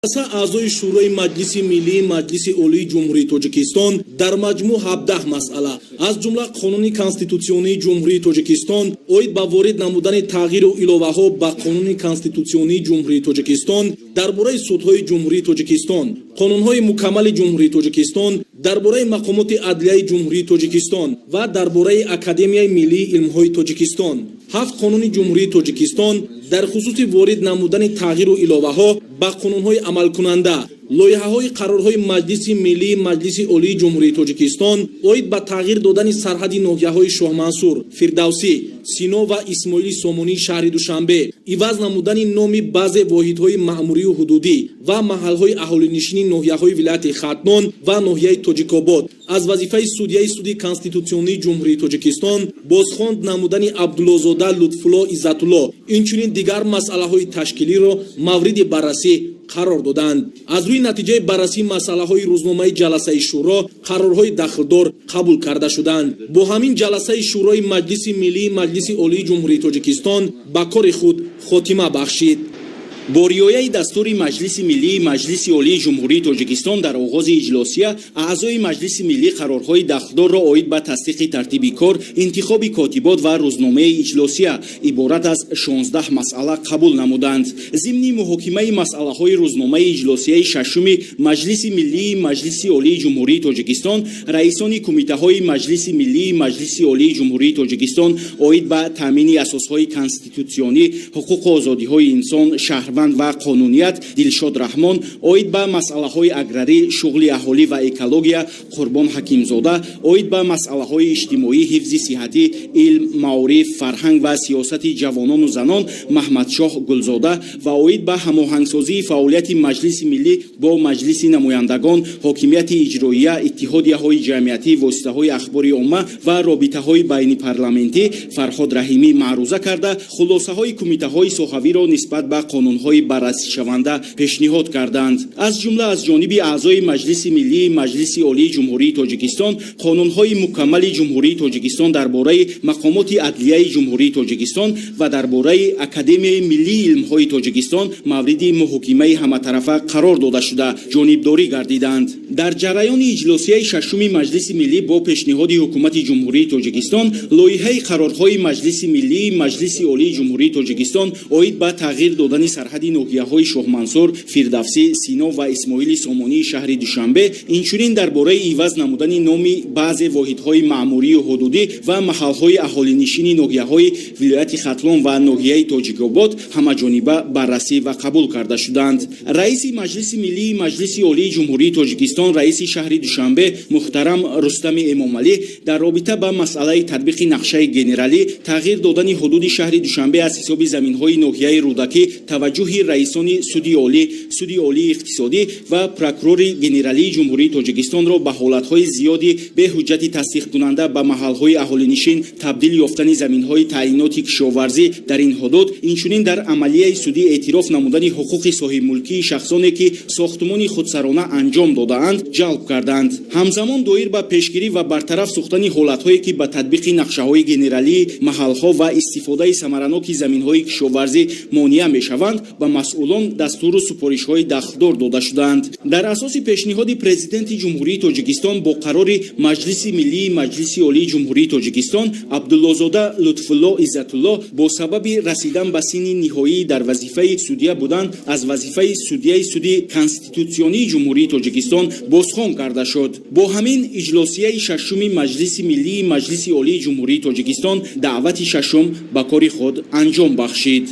اعضای شورای مجلس ملی مجلس عالی جمهوری تاجیکستان در مجموع 17 مسئله از جمله قانون کنستیتوسیونی جمهوری تاجیکستان اوید با وارد نمودن تغییر و الوه ها به قانون کنستیتوسیونی جمهوری تاجیکستان درباره سودهای جمهوری تاجیکستان، قانونهای مکمل جمهوری تاجیکستان، درباره مقامات عدلیه جمهوری تاجیکستان و درباره اکادمیای ملی علمهای تاجیکستان. 7 قانون جمهوری تاجیکستان در خصوص وارد نمودن تغییر و الوه ها به قانونهای عمل کننده، لایحه‌های قرارهای مجلس ملی مجلس عالی جمهوری تاجیکستان اوید به تغییر دادن سرحد ناحیه‌های شاه منصور، فردوسی، سینا و اسماعیلی سامانی شهر دوشنبه، عوض نمودن نام بعضی واحدهای مأموری و حدودی و محل‌های اهالی‌نشین ناحیه‌های ولایت ختنان و ناحیه تاجیک‌آباد از وظیفه سودیای سودی کنستیتوسیونی جمهوری تاجیکستان بازخواند نمودن عبدالله‌زاده لطف‌الله عزت‌الله اینچنین دیگر مسائل‌های تشکیلی را مورد بررسی قرار دادند. از روی نتیجه بررسی مسائل‌های روزنامه جلسه شورا قرارهای داخلدار قبول کرده شدند. با همین جلسه شورای مجلس ملی مجلس عالی جمهوری تاجیکستان به کار خود خاتمه بخشید. با ریایه دستور مجلس ملی مجلس عالی جمهوری تاجیکستان در آغاز اجلاسیه اعضای مجلس ملی قرارهای داخلدار را اوید به تصدیق ترتیب کار انتخاب کاتبات و روزنامه اجلاسیه عبارت از 16 مسئله قبول نمودند. ضمن محاکمه مسئله های روزنامه اجلاسیه ششم مجلس ملی مجلس عالی جمهوری تاجیکستان رئیسان کمیته های مجلس ملی مجلس عالی جمهوری تاجیکستان اوید به تامین اساس های کنستیتوسیونی حقوق و آزادی های انسان شهروند و قانونیت دلشاد رحمان اوید به مسئله های اگراری شغل اهالی و اکولوژیا قربان حکیمزاده اوید به مسئله های اجتماعی حفظ صحتی علم معارف فرهنگ و سیاست جوانان و زنان محمد شاه گلزاده و اوید به هماهنگسازی فعالیت مجلس ملی با مجلس نمایندگان حاکمیت اجراییه اتحادیه های جمعیتی واسطه های اخبار عامه و رابطه های بین پارلمانتی فرهاد رحیمی معروضه کرده خلاصه های کمیته های صحوی را نسبت به قانون های بررسی شونده پیشنهاد کردند. از جمله از جانب اعضای مجلس ملی مجلس عالی جمهوری تاجیکستان قانون های مکمل جمهوری تاجیکستان درباره مقامات عدلیه جمهوری تاجیکستان و درباره اکادمی ملی علم های تاجیکستان مورد محاکمه همطرفه قرار داده شده جانبداری گردیدند. در جریان اجلاسیه ششم مجلس ملی با پیشنهاد حکومت جمهوری تاجیکستان لایحه قرارهای مجلس ملی مجلس عالی جمهوری تاجیکستان اوید به تغییر دادن سرحد ناحیه‌های شاه منصور، فردوسی، سینا و اسماعیلی سامانی شهر دوشنبه اینچنین درباره عوض نمودن نام بعضی واحدهای مأموری و حدودی و محل‌های اهالی‌نشین ناحیه‌های ولایت ختلان و ناحیه تاجیک‌آباد همه‌جانبه بررسی و قبول کرده شدند. رئیس مجلس ملی مجلس عالی جمهوری تاجیکستان رئیس شهر دوشنبه محترم رستم امامعلی در رابطه با مسئله تطبیق نقشه گنرالی تغییر دادن حدود شهر دوشنبه از حساب زمین‌های ناحیه رودکی توجه رئیسان سودی عالی اقتصادی و پروکورور گنرالی جمهوری تاجیکستان را به حالت‌های زیادی به حجت تصدیق کننده به محل‌های اهالی‌نشین تبدیل یافتن زمین‌های تعیینات کشاورزی در این حدود اینچنین در عملیه سودی اعتراف نمودن حقوق صاحب ملکی شخصانی که ساختمان خودسرانه انجام داده‌اند جلب کردند. همزمان دایر به پیشگیری و برطرف ساختن حالت‌هایی که به تطبیق نقشه‌های گنرالی محل‌ها و استفاده ثمرناک زمین‌های کشاورزی مانع می‌شوند و مسئولان دستور و سپارش‌های داخلدار داده شدند. در اساس پیشنهاد پرزیدنت جمهوری تاجیکستان با قرار مجلس ملی مجلس عالی جمهوری تاجیکستان عبدالله‌زاده لطف‌الله عزت‌الله با سبب رسیدن به سن نهایی در وظیفه سودیه بودن از وظیفه سودیه سودی کنستیتوسیونی جمهوری تاجیکستان بازخوان کرده شد. با همین اجلاسیه ششم مجلس ملی مجلس عالی جمهوری تاجیکستان دعوت ششم به کار خود انجام بخشید.